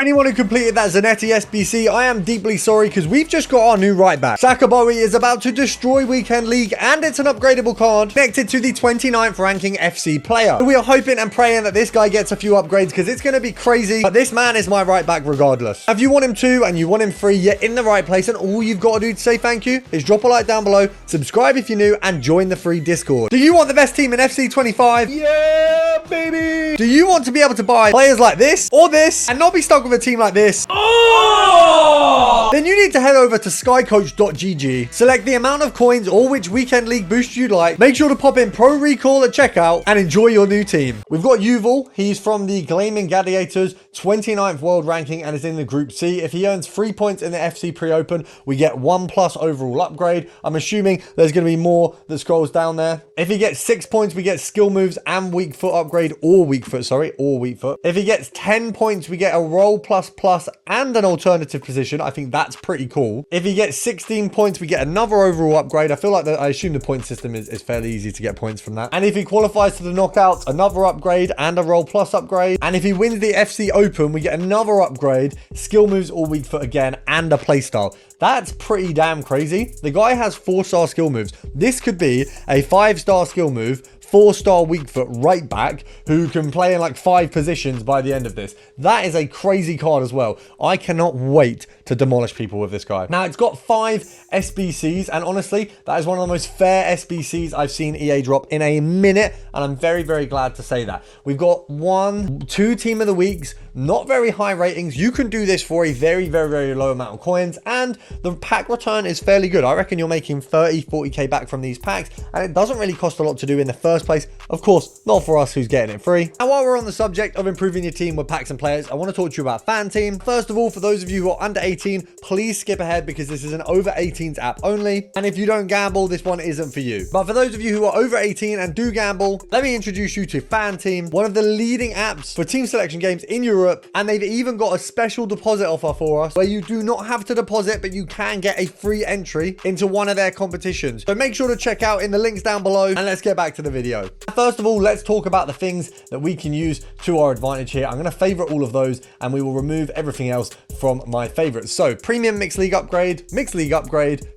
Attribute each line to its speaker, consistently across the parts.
Speaker 1: anyone who completed that Zanetti SBC, I am deeply sorry because we've just got our new right back. Sacha Boey is about to destroy Weekend League and it's an upgradable card connected to the 29th ranking FC player. So we are hoping and praying that this guy gets a few upgrades because it's going to be crazy, but this man is my right back regardless. If you want him 2 and you want him 3, you're in the right place, and all you've got to do to say thank you is drop a like down below, subscribe if you're new, and join the free Discord. Do you want the best team in FC 25? Yeah, baby! Do you want to be able to buy players like this or this and not be stuck with a team like this? Oh! Then you need to head over to skycoach.gg, select the amount of coins or which Weekend League boost you'd like, make sure to pop in Pro Recall at checkout, and enjoy your new team. We've got Yuval. He's from the Gleaming Gladiators, 29th world ranking, and is in the Group C. If he earns 3 points in the FC Pre-Open, we get 1+ overall upgrade. I'm assuming there's going to be more that scrolls down there. If he gets 6 points, we get skill moves and weak foot upgrade, or weak foot. If he gets 10 points, we get a roll ++ and an alternative position. I think that's pretty cool. If he gets 16 points, we get another overall upgrade. I feel like I assume the point system is fairly easy to get points from that. And if he qualifies to the knockouts, another upgrade and a roll + upgrade. And if he wins the FC Open, we get another upgrade, skill moves or weak foot again, and a playstyle. That's pretty damn crazy. The guy has 4-star skill moves. This could be a 5-star skill move, 4-star weak foot right back who can play in like 5 positions by the end of this. That is a crazy card as well. I cannot wait to demolish people with this guy. Now, it's got 5 SBCs, and honestly, that is one of the most fair SBCs I've seen EA drop in a minute, and I'm very, very glad to say that. We've got 2 Team of the Weeks, not very high ratings. You can do this for a very, very, very low amount of coins, and the pack return is fairly good. I reckon you're making 30, 40k back from these packs, and it doesn't really cost a lot to do in the first place. Of course, not for us who's getting it free. And while we're on the subject of improving your team with packs and players, I want to talk to you about Fan Team. First of all, for those of you who are under 18, please skip ahead because this is an over 18s app only. And if you don't gamble, this one isn't for you. But for those of you who are over 18 and do gamble, let me introduce you to Fan Team, one of the leading apps for team selection games in Europe. And they've even got a special deposit offer for us where you do not have to deposit, but you can get a free entry into one of their competitions. So make sure to check out in the links down below, and let's get back to the video. First of all, let's talk about the things that we can use to our advantage here. I'm going to favorite all of those, and we will remove everything else from my favorites. So premium mixed league upgrade,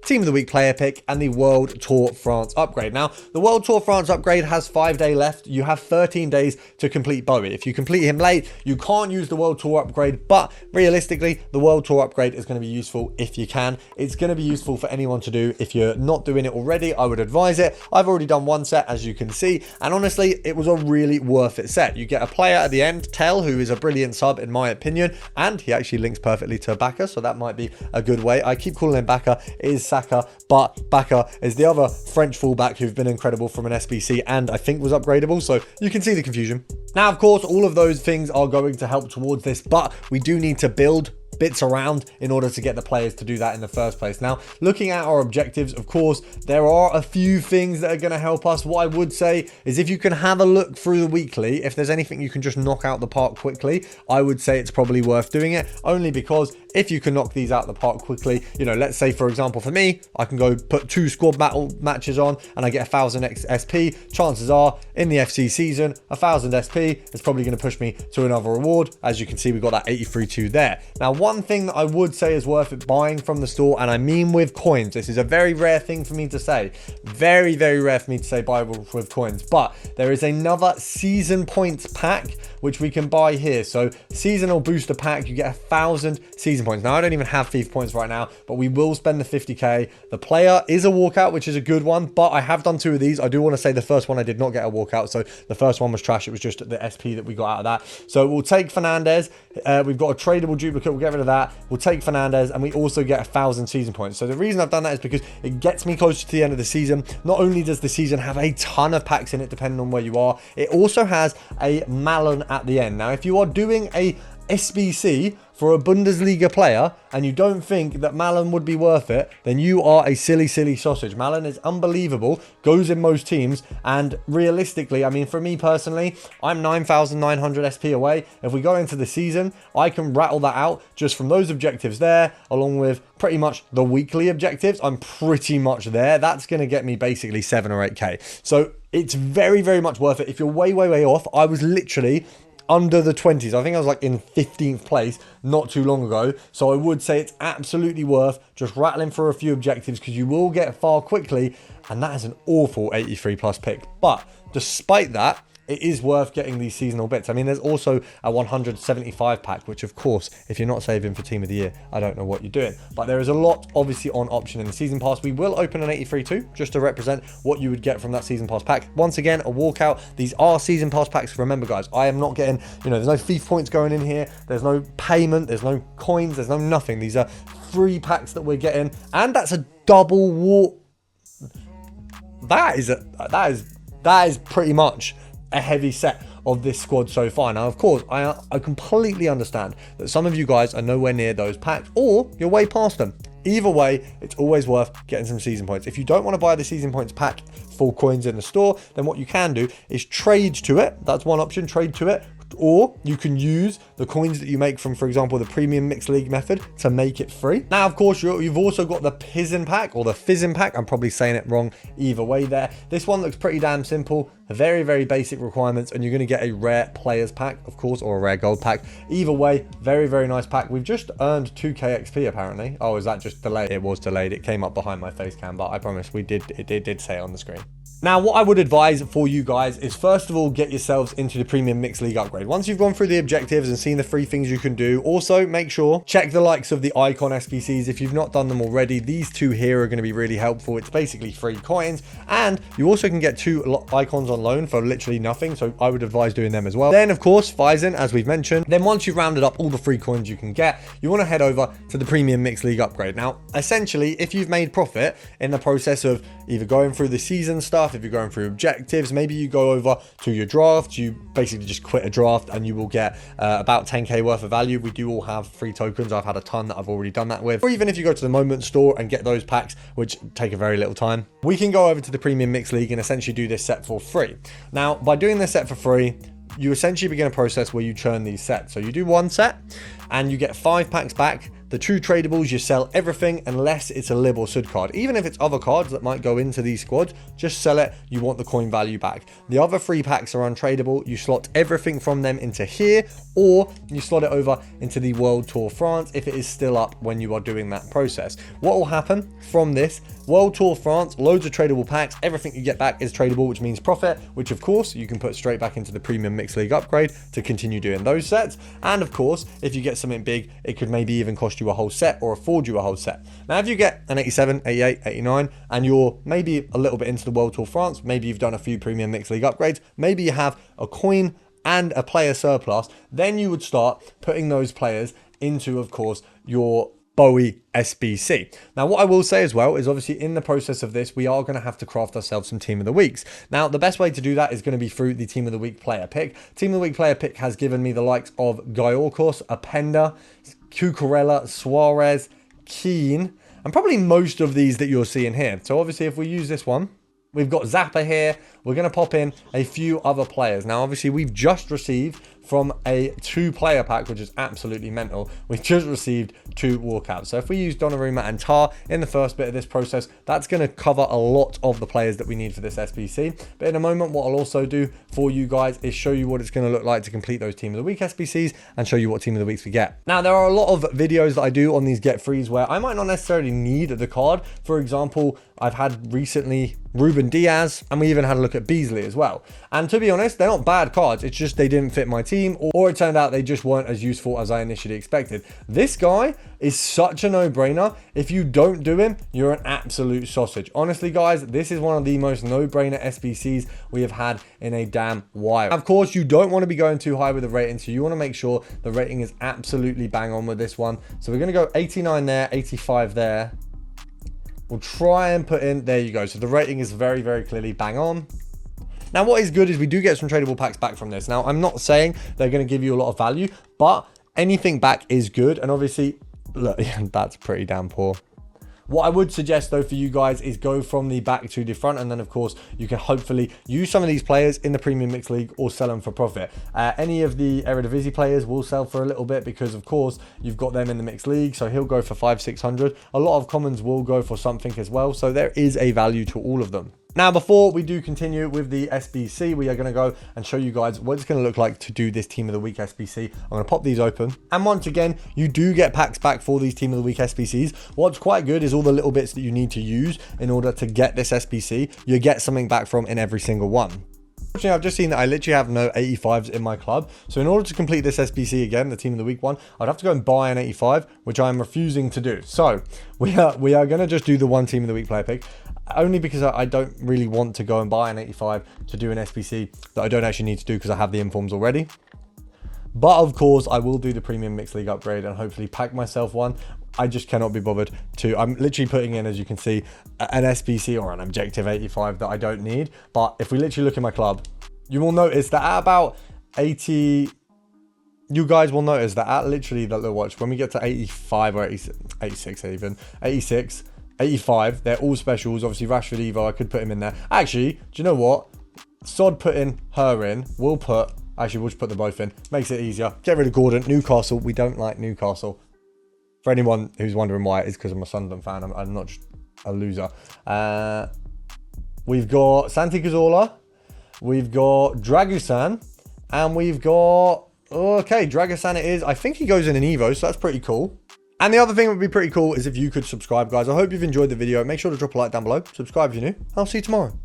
Speaker 1: team of the week player pick, and the World Tour France upgrade. Now, the World Tour France upgrade has 5 days left. You have 13 days to complete Boey. If you complete him late, you can't use the World Tour upgrade, but realistically, the World Tour upgrade is going to be useful if you can. It's going to be useful for anyone to do. If you're not doing it already, I would advise it. I've already done 1 set, as you can see, and honestly, it was a really worth it set. You get a player at the end, Tell, who is a brilliant sub in my opinion, and he actually links perfectly to Baka, so that might be a good way. I keep calling him Baka, it is Saka, but Baka is the other French fullback who've been incredible from an SBC and I think was upgradable, so you can see the confusion. Now, of course, all of those things are going to help towards this, but we do need to build bits around in order to get the players to do that in the first place. Now, looking at our objectives, of course, there are a few things that are going to help us. What I would say is if you can have a look through the weekly, if there's anything you can just knock out the park quickly, I would say it's probably worth doing it, only because if you can knock these out the park quickly, you know, let's say, for example, for me, I can go put 2 squad battle matches on and I get 1000 SP. Chances are in the FC season, 1000 SP is probably going to push me to another reward. As you can see, we got that 83.2 there. Now, one thing that I would say is worth it buying from the store, and I mean with coins. This is a very rare thing for me to say. Very, very rare for me to say buy with coins. But there is another season points pack, which we can buy here. So seasonal booster pack, you get 1000 season points. Now, I don't even have FIFA points right now, but we will spend the 50k. The player is a walkout, which is a good one, but I have done 2 of these. I do want to say the first one I did not get a walkout, so the first one was trash. It was just the SP that we got out of that. So we'll take Fernandez. We've got a tradable duplicate. We'll get rid of that. We'll take Fernandez, and we also get 1000 season points. So the reason I've done that is because it gets me closer to the end of the season. Not only does the season have a ton of packs in it, depending on where you are, it also has a Malon at the end. Now, if you are doing a SBC for a Bundesliga player and you don't think that Malon would be worth it, then you are a silly, silly sausage. Malon is unbelievable, goes in most teams, and realistically, I mean, for me personally, I'm 9,900 SP away. If we go into the season, I can rattle that out just from those objectives there, along with pretty much the weekly objectives. I'm pretty much there. That's going to get me basically 7 or 8k. So it's very, very much worth it. If you're way, way, way off, I was literally under the 20s. I think I was like in 15th place not too long ago. So I would say it's absolutely worth just rattling for a few objectives, because you will get far quickly, and that is an awful 83 plus pick. But despite that, it is worth getting these seasonal bits. I mean, there's also a 175 pack, which of course, if you're not saving for team of the year, I don't know what you're doing. But there is a lot obviously on option in the season pass. We will open an 83 too, just to represent what you would get from that season pass pack. Once again, a walkout. These are season pass packs. Remember guys, I am not getting, there's no FIFA points going in here. There's no payment. There's no coins. There's no nothing. These are free packs that we're getting. And that's a double walk. That is pretty much a heavy set of this squad so far. Now, of course, I completely understand that some of you guys are nowhere near those packs, or you're way past them. Either way, it's always worth getting some season points. If you don't want to buy the season points pack full coins in the store, then what you can do is trade to it. That's one option, trade to it. Or you can use the coins that you make from, for example, the premium mixed league method to make it free. Now, of course, you've also got the Pizzin pack, or the Fizzin pack. I'm probably saying it wrong either way there. This one looks pretty damn simple. Very, very basic requirements, and you're going to get a rare players pack, of course, or a rare gold pack. Either way, very, very nice pack. We've just earned 2k XP apparently. Oh, is that just delayed? It was delayed. It came up behind my face cam, but I promise it did say it on the screen. Now, what I would advise for you guys is, first of all, get yourselves into the Premium Mixed League upgrade. Once you've gone through the objectives and seen the free things you can do, also make sure, check the likes of the Icon SBCs. If you've not done them already, these two here are going to be really helpful. It's basically free coins, and you also can get 2 icons on loan for literally nothing, so I would advise doing them as well. Then, of course, Finalizing, as we've mentioned. Then once you've rounded up all the free coins you can get, you want to head over to the Premium Mixed League upgrade. Now, essentially, if you've made profit in the process of either going through the season stuff, if you're going through objectives, maybe you go over to your draft, you basically just quit a draft and you will get about 10k worth of value. We do all have free tokens. I've had a ton that I've already done that with. Or even if you go to the moment store and get those packs, which take a very little time, we can go over to the Premium Mixed League and essentially do this set for free. Now, by doing this set for free, you essentially begin a process where you churn these sets. So you do one set and you get 5 packs back. The true tradables, you sell everything unless it's a Lib or Sud card. Even if it's other cards that might go into these squads, just sell it. You want the coin value back. The other 3 packs are untradable. You slot everything from them into here, or you slot it over into the World Tour France if it is still up when you are doing that process. What will happen from this? World Tour France, loads of tradable packs. Everything you get back is tradable, which means profit, which of course you can put straight back into the Premium Mixed League upgrade to continue doing those sets. And of course, if you get something big, it could maybe even cost you a whole set or afford you a whole set. Now, if you get an 87, 88, 89, and you're maybe a little bit into the World Tour France, maybe you've done a few Premium Mixed League upgrades, maybe you have a coin and a player surplus, then you would start putting those players into, of course, your Boey SBC. Now, what I will say as well is, obviously in the process of this, we are going to have to craft ourselves some Team of the Weeks. Now, the best way to do that is going to be through the Team of the Week player pick. Team of the Week player pick has given me the likes of Gyorkos, Apenda, Cucurella, Suarez, Keane, and probably most of these that you're seeing here. So obviously if we use this one, we've got Zappa here. We're going to pop in a few other players. Now, obviously, we've just received from a 2-player pack, which is absolutely mental. We've just received 2 walkouts. So if we use Donnarumma and Tar in the first bit of this process, that's going to cover a lot of the players that we need for this SBC. But in a moment, what I'll also do for you guys is show you what it's going to look like to complete those Team of the Week SBCs and show you what Team of the Weeks we get. Now, there are a lot of videos that I do on these get frees where I might not necessarily need the card. For example, I've had recently Ruben Diaz, and we even had a look at Beasley as well. And to be honest, they're not bad cards. It's just they didn't fit my team, or it turned out they just weren't as useful as I initially expected. This guy is such a no-brainer. If you don't do him, you're an absolute sausage. Honestly, guys, this is one of the most no-brainer SBCs we have had in a damn while. Of course, you don't want to be going too high with the rating, so you want to make sure the rating is absolutely bang on with this one. So we're going to go 89 there, 85 there. We'll try and put in, there you go. So the rating is very, very clearly bang on. Now, what is good is we do get some tradable packs back from this. Now, I'm not saying they're going to give you a lot of value, but anything back is good. And obviously, look, that's pretty damn poor. What I would suggest, though, for you guys is go from the back to the front. And then, of course, you can hopefully use some of these players in the Premium Mixed League or sell them for profit. Any of the Eredivisie players will sell for a little bit because, of course, you've got them in the Mixed League. So he'll go for 500-600. A lot of commons will go for something as well. So there is a value to all of them. Now, before we do continue with the SBC, we are going to go and show you guys what it's going to look like to do this Team of the Week SBC. I'm going to pop these open. And once again, you do get packs back for these Team of the Week SBCs. What's quite good is all the little bits that you need to use in order to get this SBC, you get something back from in every single one. Unfortunately, I've just seen that I literally have no 85s in my club. So in order to complete this SBC again, the Team of the Week one, I'd have to go and buy an 85, which I'm refusing to do. So we are going to just do the one Team of the Week player pick. Only because I don't really want to go and buy an 85 to do an SBC that I don't actually need to do because I have the informs already. But of course, I will do the Premium Mixed League upgrade and hopefully pack myself one. I just cannot be bothered to. I'm literally putting in, as you can see, an SBC or an objective 85 that I don't need. But if we literally look in my club, you will notice that at about 80... You guys will notice that at literally the little watch, when we get to 85 or 86 even, 86... 85, they're all specials. Obviously, Rashford Evo, I could put him in there. Actually, do you know what? Sod putting her in. We'll just put them both in. Makes it easier. Get rid of Gordon. Newcastle. We don't like Newcastle. For anyone who's wondering why, it's because I'm a Sunderland fan. I'm not just a loser. We've got Santi Cazorla. We've got Dragusan. And we've got... Okay, Dragusan it is. I think he goes in an Evo, so that's pretty cool. And the other thing that would be pretty cool is if you could subscribe, guys. I hope you've enjoyed the video. Make sure to drop a like down below. Subscribe if you're new. I'll see you tomorrow.